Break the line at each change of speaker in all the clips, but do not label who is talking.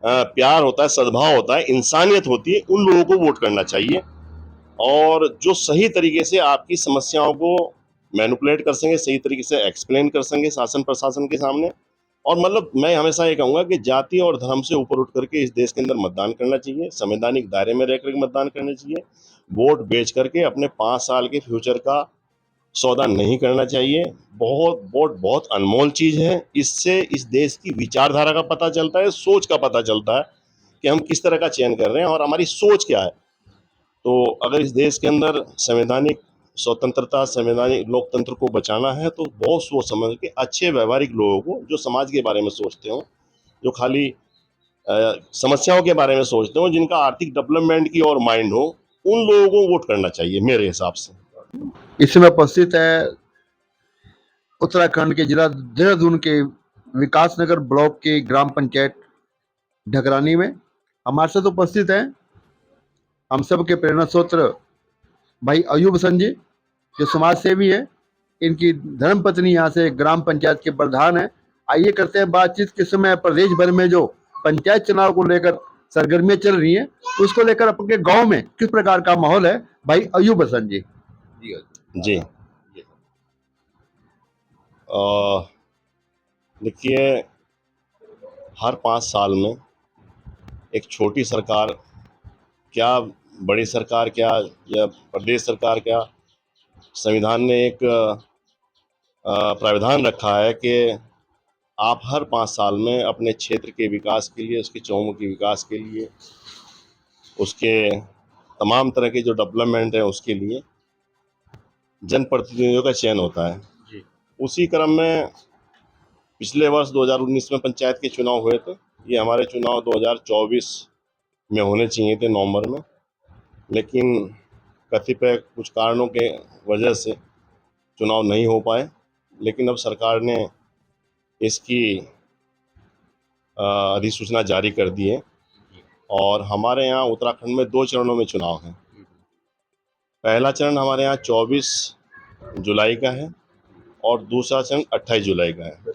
प्यार होता है, सद्भाव होता है, इंसानियत होती है, उन लोगों को वोट करना चाहिए। और जो सही तरीके से आपकी समस्याओं को मैनिपुलेट कर सकें, सही तरीके से एक्सप्लेन कर सकें शासन प्रशासन के सामने। और मतलब मैं हमेशा ये कहूँगा कि जाति और धर्म से ऊपर उठ करके इस देश के अंदर मतदान करना चाहिए, संवैधानिक दायरे में रह करके मतदान करना चाहिए। वोट बेच करके अपने 5 साल के फ्यूचर का सौदा नहीं करना चाहिए। बहुत वोट बहुत अनमोल चीज़ है। इससे इस देश की विचारधारा का पता चलता है, सोच का पता चलता है कि हम किस तरह का चयन कर रहे हैं और हमारी सोच क्या है। तो अगर इस देश के अंदर संवैधानिक स्वतंत्रता, संवैधानिक लोकतंत्र को बचाना है तो बहुत सोच समझ के अच्छे व्यवहारिक लोगों को, जो समाज के बारे में सोचते हो, जो खाली समस्याओं के बारे में सोचते हो, जिनका आर्थिक डेवलपमेंट की और माइंड हो, उन लोगों को वोट करना चाहिए मेरे हिसाब से।
इसमें उपस्थित है उत्तराखंड के जिला देहरादून के विकासनगर ब्लॉक के ग्राम पंचायत ढकरानी में हमारे साथ उपस्थित हैं हम सब के प्रेरणा स्रोत्र भाई अयूब हसन जी, जो समाज सेवी है। इनकी धर्मपत्नी यहाँ से ग्राम पंचायत के प्रधान है। आइए करते हैं बातचीत। किस समय प्रदेश भर में जो पंचायत चुनाव को लेकर सरगर्मियां चल रही हैं, उसको लेकर अपने गांव में किस प्रकार का माहौल है, भाई अयूब हसन जी।
जी देखिए, हर 5 साल में एक छोटी सरकार क्या, बड़ी सरकार क्या, या प्रदेश सरकार क्या, संविधान ने एक प्रावधान रखा है कि आप हर 5 साल में अपने क्षेत्र के विकास के लिए, उसके चौमुखी विकास के लिए, उसके तमाम तरह के जो डेवलपमेंट है उसके लिए जनप्रतिनिधियों का चयन होता है। उसी क्रम में पिछले वर्ष 2019 में पंचायत के चुनाव हुए थे। ये हमारे चुनाव 2024 में होने चाहिए थे नवंबर में, लेकिन कतिपय कुछ कारणों के वजह से चुनाव नहीं हो पाए। लेकिन अब सरकार ने इसकी अधिसूचना जारी कर दी है और हमारे यहाँ उत्तराखंड में 2 चरणों में चुनाव हैं। पहला चरण हमारे यहाँ 24 जुलाई का है और दूसरा चरण 28 जुलाई का है।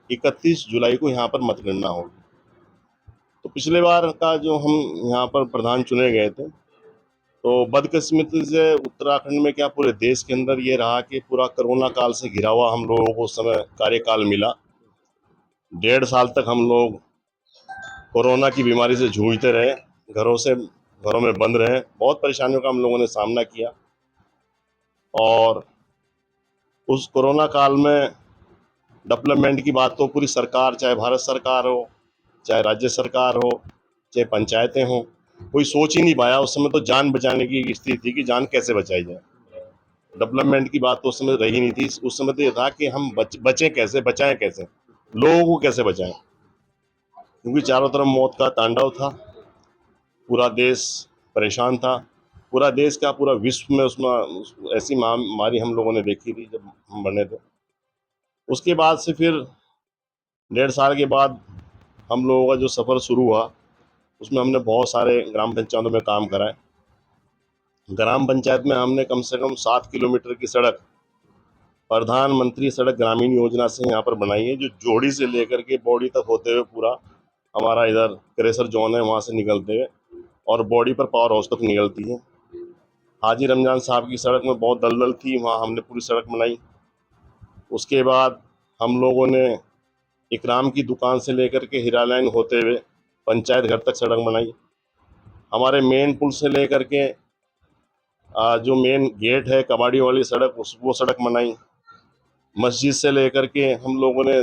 31 जुलाई को यहाँ पर मतगणना होगी। तो पिछले बार का जो हम यहाँ पर प्रधान चुने गए थे, तो बदकिस्मती से उत्तराखंड में क्या पूरे देश के अंदर ये रहा कि पूरा कोरोना काल से घिरा हुआ हम लोगों को उस समय कार्यकाल मिला। 1.5 साल तक हम लोग कोरोना की बीमारी से जूझते रहे, घरों में बंद रहे, बहुत परेशानियों का हम लोगों ने सामना किया। और उस कोरोना काल में डेवलपमेंट की बात तो पूरी सरकार, चाहे भारत सरकार हो, चाहे राज्य सरकार हो, चाहे पंचायतें हों, कोई सोच ही नहीं पाया। उस समय तो जान बचाने की स्थिति थी कि जान कैसे बचाई जाए। डेवलपमेंट की बात तो उस समय रही नहीं थी। उस समय तो ये था कि हम बचें कैसे, बचाएं कैसे, लोगों को कैसे बचाएं, क्योंकि चारों तरफ मौत का तांडव था। पूरा देश परेशान था। पूरा देश का, पूरा विश्व में उसमें ऐसी महामारी हम लोगों ने देखी थी जब हम बने थे। उसके बाद से फिर 1.5 साल के बाद हम लोगों का जो सफ़र शुरू हुआ, उसमें हमने बहुत सारे ग्राम पंचायतों में काम करा है। ग्राम पंचायत में हमने कम से कम 7 किलोमीटर की सड़क प्रधानमंत्री सड़क ग्रामीण योजना से यहाँ पर बनाई है, जो जोड़ी से लेकर के बॉडी तक होते हुए पूरा हमारा इधर क्रेशर जोन है वहाँ से निकलते हुए और बॉडी पर पावर हाउस तक निकलती है। हाजी रमजान साहब की सड़क में बहुत दलदल थी, वहाँ हमने पूरी सड़क बनाई। उसके बाद हम लोगों ने इकराम की दुकान से लेकर के हीरा लाइन होते हुए पंचायत घर तक सड़क बनाई। हमारे मेन पुल से लेकर के जो मेन गेट है कबाड़ी वाली सड़क, वो सड़क बनाई। मस्जिद से लेकर के हम लोगों ने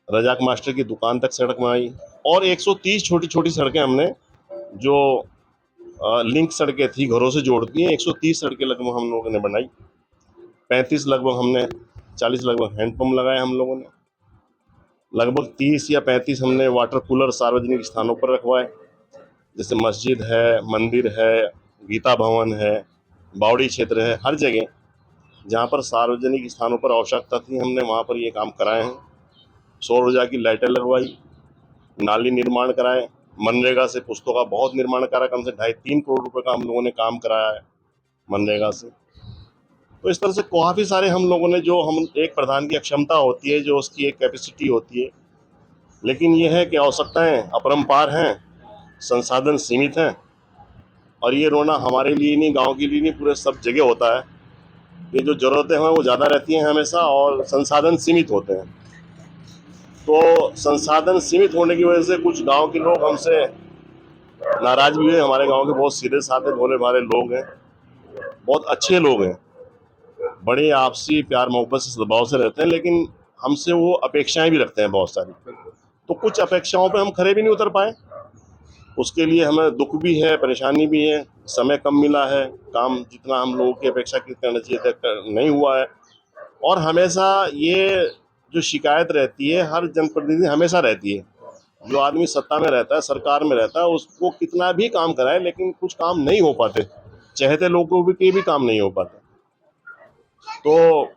रजाक मास्टर की दुकान तक सड़क बनाई और 130 छोटी छोटी सड़कें हमने, जो लिंक सड़कें थी, घरों से जोड़ती हैं, 130 सड़कें लगभग हम लोगों ने बनाई। 35 लगभग हमने 40 लगभग हैंडपम्प लगाए हम लोगों ने। लगभग 30 या 35 हमने वाटर कूलर सार्वजनिक स्थानों पर रखवाए, जैसे मस्जिद है, मंदिर है, गीता भवन है, बावड़ी क्षेत्र है। हर जगह जहाँ पर सार्वजनिक स्थानों पर आवश्यकता थी, हमने वहाँ पर ये काम कराए हैं। सौर ऊर्जा की लाइटें लगवाई, नाली निर्माण कराए, मनरेगा से पुस्तों का बहुत निर्माण करा, कम से 2.5-3 करोड़ रुपए का हम लोगों ने काम कराया है मनरेगा से। तो इस तरह से काफ़ी सारे हम लोगों ने, जो हम एक प्रधान की क्षमता होती है, जो उसकी एक कैपेसिटी होती है, लेकिन ये है कि आवश्यकताएं अपरंपार हैं, संसाधन सीमित हैं, और ये रोना हमारे लिए नहीं, गांव के लिए नहीं, पूरे सब जगह होता है। ये जो ज़रूरतें हैं वो ज़्यादा रहती हैं हमेशा, और संसाधन सीमित होते हैं। तो संसाधन सीमित होने की वजह से कुछ गांव के लोग हमसे नाराज भी हुए। हमारे गांव के बहुत सीधे साधे भोले भाले लोग हैं, बहुत अच्छे लोग हैं, बड़े आपसी प्यार मोहब्बत से सद्भाव से रहते हैं, लेकिन हमसे वो अपेक्षाएं भी रखते हैं बहुत सारी। तो कुछ अपेक्षाओं पे हम खरे भी नहीं उतर पाए, उसके लिए हमें दुख भी है, परेशानी भी है। समय कम मिला है, काम जितना हम लोगों की अपेक्षा की करना चाहिए था नहीं हुआ है। और हमेशा ये जो शिकायत रहती है हर जनप्रतिनिधि हमेशा रहती है, जो आदमी सत्ता में रहता है, सरकार में रहता है, उसको कितना भी काम कराए लेकिन कुछ काम नहीं हो पाते, चाहते लोगों के भी काम नहीं हो पाते। तो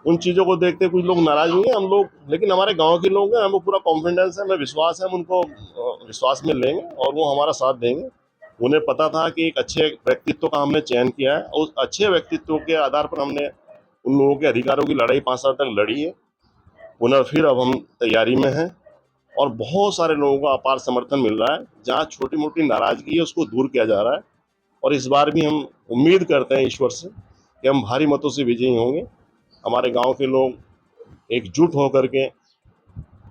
उन चीज़ों को देखते कुछ लोग नाराज हुए हैं हम लोग, लेकिन हमारे गांव के लोग हैं, हमें पूरा कॉन्फिडेंस है, हमें विश्वास है, हम उनको विश्वास में लेंगे और वो हमारा साथ देंगे। उन्हें पता था कि एक अच्छे व्यक्तित्व का हमने चयन किया है, और उस अच्छे व्यक्तित्व के आधार पर हमने उन लोगों के अधिकारों की लड़ाई 5 साल तक लड़ी है। पुनः फिर अब हम तैयारी में हैं, और बहुत सारे लोगों का अपार समर्थन मिल रहा है। जहाँ छोटी मोटी नाराजगी है उसको दूर किया जा रहा है, और इस बार भी हम उम्मीद करते हैं ईश्वर से कि हम भारी मतों से विजयी होंगे। हमारे गांव के लोग एकजुट होकर के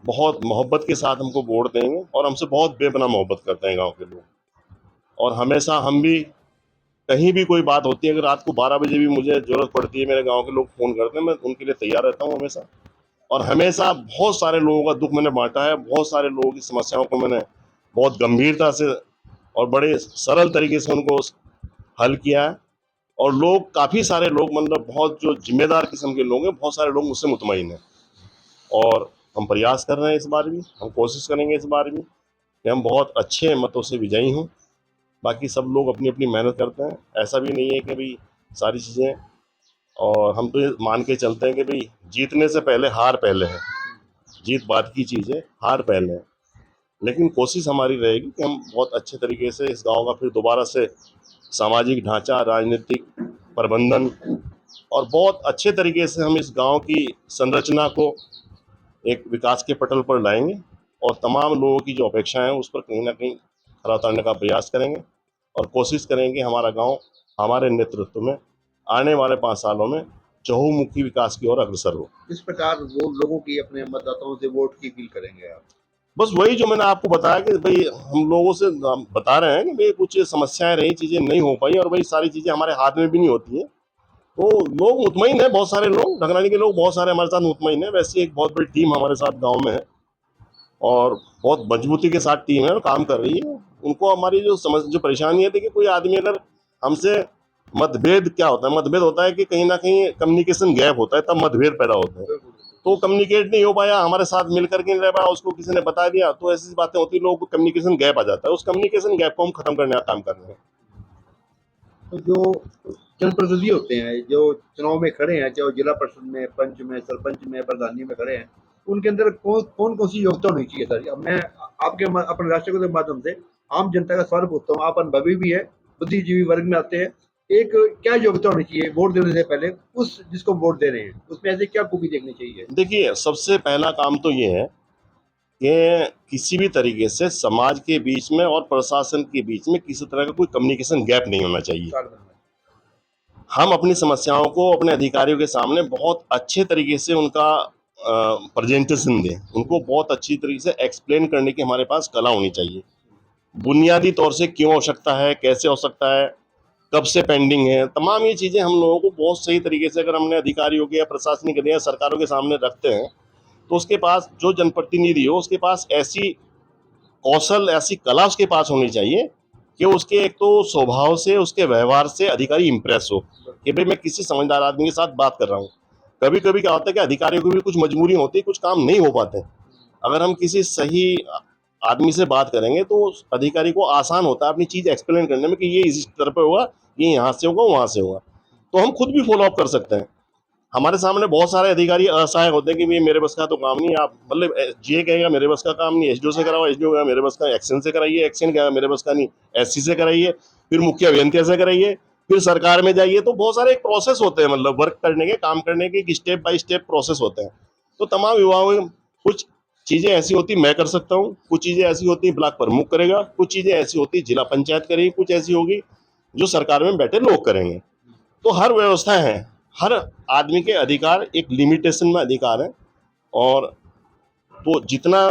बहुत मोहब्बत के साथ हमको वोट देंगे, और हमसे बहुत बेपनाह मोहब्बत करते हैं गांव के लोग। और हमेशा हम भी कहीं भी कोई बात होती है, अगर रात को 12 बजे भी मुझे ज़रूरत पड़ती है, मेरे गांव के लोग फ़ोन करते हैं, मैं उनके लिए तैयार रहता हूँ हमेशा। और हमेशा बहुत सारे लोगों का दुख मैंने बांटा है, बहुत सारे लोगों की समस्याओं को मैंने बहुत गंभीरता से और बड़े सरल तरीके से उनको हल किया है। और लोग, काफ़ी सारे लोग, मतलब बहुत जो जिम्मेदार किस्म के लोग हैं, बहुत सारे लोग मुझसे मुतमईन हैं। और हम प्रयास कर रहे हैं, इस बार भी हम कोशिश करेंगे इस बार भी कि हम बहुत अच्छे मतों से विजयी हों। बाकी सब लोग अपनी अपनी मेहनत करते हैं, ऐसा भी नहीं है कि भाई सारी चीज़ें, और हम तो ये मान के चलते हैं कि भाई जीतने से पहले हार पहले है, जीत बाद की चीज़ है, हार पहले है। लेकिन कोशिश हमारी रहेगी कि हम बहुत अच्छे तरीके से इस गांव का फिर दोबारा से सामाजिक ढांचा, राजनीतिक प्रबंधन, और बहुत अच्छे तरीके से हम इस गांव की संरचना को एक विकास के पटल पर लाएंगे, और तमाम लोगों की जो अपेक्षाएं हैं उस पर कहीं ना कहीं खरा उतारने का प्रयास करेंगे, और कोशिश करेंगे हमारा गांव हमारे नेतृत्व में आने वाले 5 सालों में चहुमुखी विकास की ओर अग्रसर हो।
इस प्रकार वो लोगों की अपने मतदाताओं से वोट की अपील करेंगे आप?
बस वही जो मैंने आपको बताया कि भाई हम लोगों से हम बता रहे हैं कि भाई कुछ समस्याएं रही, चीज़ें नहीं हो पाई, और भाई सारी चीज़ें हमारे हाथ में भी नहीं होती हैं। तो लोग मुतमईन है, बहुत सारे लोग, ढगरानी के लोग बहुत सारे हमारे साथ मुतमईन है। वैसे एक बहुत बड़ी टीम हमारे साथ गाँव में है, और बहुत मजबूती के साथ टीम है और काम कर रही है। उनको हमारी जो परेशानी है, देखिए कोई आदमी अगर हमसे, मतभेद क्या होता है, मतभेद होता है कि कहीं ना कहीं कम्युनिकेशन गैप होता है, तब मतभेद पैदा होते हैं। तो कम्युनिकेट नहीं हो पाया, हमारे साथ मिलकर के नहीं रह पाया, उसको किसी ने बता दिया, तो ऐसी बातें होती है, लोगों को कम्युनिकेशन गैप आ जाता है। उस कम्युनिकेशन गैप को हम खत्म करने का काम कर रहे हैं।
तो जो जनप्रतिनिधि होते हैं, जो चुनाव में खड़े हैं, चाहे वो जिला परिषद में, पंच में, सरपंच में, प्रधानी में खड़े हैं, उनके अंदर कौन कौन सी योग्यता होनी चाहिए सर? अब मैं आपके अपने राष्ट्र के माध्यम से आम जनता का सवाल पूछता हूँ, आप अनुभवी भी है, बुद्धिजीवी वर्ग में आते हैं, एक क्या योग्यता होनी चाहिए वोट देने से पहले उस जिसको वोट दे रहे हैं, उसमें ऐसे क्या खूबी देखनी चाहिए?
देखिए, सबसे पहला काम तो ये है कि किसी भी तरीके से समाज के बीच में और प्रशासन के बीच में किसी तरह का कोई कम्युनिकेशन गैप नहीं होना चाहिए। हम अपनी समस्याओं को अपने अधिकारियों के सामने बहुत अच्छे तरीके से उनका प्रेजेंटेशन दें, उनको बहुत अच्छी तरीके से एक्सप्लेन करने की हमारे पास कला होनी चाहिए। बुनियादी तौर से क्यों हो सकता है, कैसे हो सकता है, कब से पेंडिंग है, तमाम ये चीज़ें हम लोगों को बहुत सही तरीके से अगर हमने अधिकारियों के या प्रशासनिक या सरकारों के सामने रखते हैं, तो उसके पास जो जनप्रतिनिधि हो उसके पास ऐसी कौशल, ऐसी कला उसके पास होनी चाहिए कि उसके एक तो स्वभाव से, उसके व्यवहार से अधिकारी इंप्रेस हो कि भाई मैं किसी समझदार आदमी के साथ बात कर रहा हूँ। कभी कभी क्या होता है कि अधिकारियों की भी कुछ मजबूरी होती है, कुछ काम नहीं हो पाते। अगर हम किसी सही आदमी से बात करेंगे तो उस अधिकारी को आसान होता है अपनी चीज़ एक्सप्लेन करने में कि ये इस तरह पे होगा, ये यहाँ से होगा, वहाँ से होगा। तो हम खुद भी फॉलो अप कर सकते हैं। हमारे सामने बहुत सारे अधिकारी असहायक होते हैं कि भाई मेरे बस का तो काम नहीं, आप मतलब ये कहेगा मेरे बस का काम नहीं, एसडीओ से कराओ, एसडीओ कहेगा मेरे बस का, एक्शन से कराइए, एक्शन कहेगा मेरे बस का नहीं, एससी से कराइए, फिर मुख्य अभियंता से कराइए, फिर सरकार में जाइए। तो बहुत सारे एक प्रोसेस होते हैं, मतलब वर्क करने के, काम करने के, स्टेप बाय स्टेप प्रोसेस होते हैं। तो तमाम युवाओं में कुछ चीज़ें ऐसी होती मैं कर सकता हूँ, कुछ चीज़ें ऐसी होती ब्लॉक प्रमुख करेगा, कुछ चीज़ें ऐसी होती जिला पंचायत करेगी, कुछ ऐसी होगी जो सरकार में बैठे लोग करेंगे। तो हर व्यवस्था है, हर आदमी के अधिकार एक लिमिटेशन में अधिकार है, और तो जितना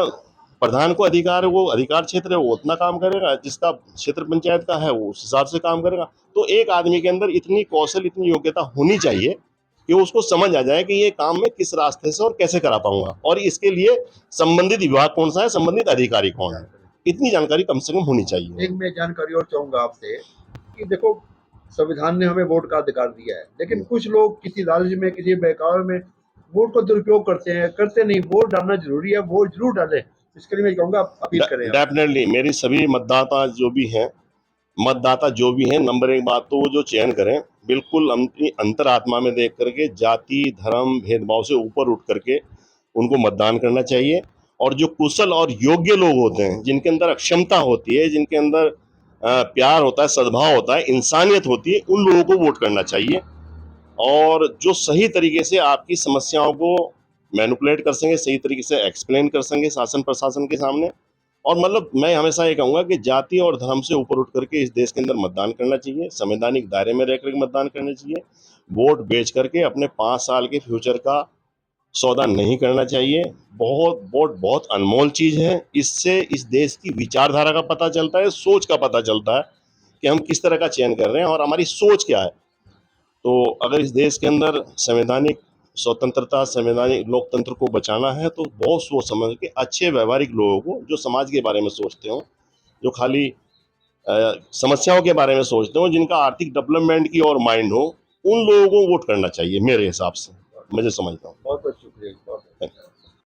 प्रधान को अधिकार है, वो अधिकार क्षेत्र है, वो उतना काम करेगा, जिसका क्षेत्र पंचायत का है वो उस हिसाब से काम करेगा। तो एक आदमी के अंदर इतनी कौशल, इतनी योग्यता होनी चाहिए कि उसको समझ आ जाए कि ये काम मैं किस रास्ते से और कैसे करा पाऊंगा, और इसके लिए संबंधित विभाग कौन सा है, संबंधित अधिकारी कौन है, इतनी जानकारी कम से कम होनी चाहिए।
एक मैं जानकारी और चाहूंगा आपसे कि देखो, संविधान ने हमें वोट का अधिकार दिया है, लेकिन कुछ लोग किसी लालच में, किसी बहकावे में वोट का दुरुपयोग करते हैं। करते नहीं, वोट डालना जरूरी है, वोट जरूर डालें। इसके लिए मैं कहूंगा आप अपील करें आप।
डेफिनेटली मेरी सभी मतदाता जो भी हैं, नंबर एक बात तो वो जो चयन करें बिल्कुल अपनी अंतरात्मा में देख करके, जाति धर्म भेदभाव से ऊपर उठ करके उनको मतदान करना चाहिए। और जो कुशल और योग्य लोग होते हैं, जिनके अंदर क्षमता होती है, जिनके अंदर प्यार होता है, सद्भाव होता है, इंसानियत होती है, उन लोगों को वोट करना चाहिए। और जो सही तरीके से आपकी समस्याओं को मैनिपुलेट कर सकें, सही तरीके से एक्सप्लेन कर सकें शासन प्रशासन के सामने। और मतलब मैं हमेशा ये कहूँगा कि जाति और धर्म से ऊपर उठ करके इस देश के अंदर मतदान करना चाहिए, संवैधानिक दायरे में रह करके मतदान करना चाहिए। वोट बेच करके अपने 5 साल के फ्यूचर का सौदा नहीं करना चाहिए। वोट बहुत अनमोल चीज़ है। इससे इस देश की विचारधारा का पता चलता है, सोच का पता चलता है कि हम किस तरह का चयन कर रहे हैं और हमारी सोच क्या है। तो अगर इस देश के अंदर संवैधानिक स्वतंत्रता, संवैधानिक लोकतंत्र को बचाना है, तो बहुत सोच समझ के अच्छे व्यवहारिक लोगों को, जो समाज के बारे में सोचते हो, जो खाली समस्याओं के बारे में सोचते हो, जिनका आर्थिक डेवलपमेंट की और माइंड हो, उन लोगों को वोट करना चाहिए मेरे हिसाब से, मैं जो समझता हूँ।
बहुत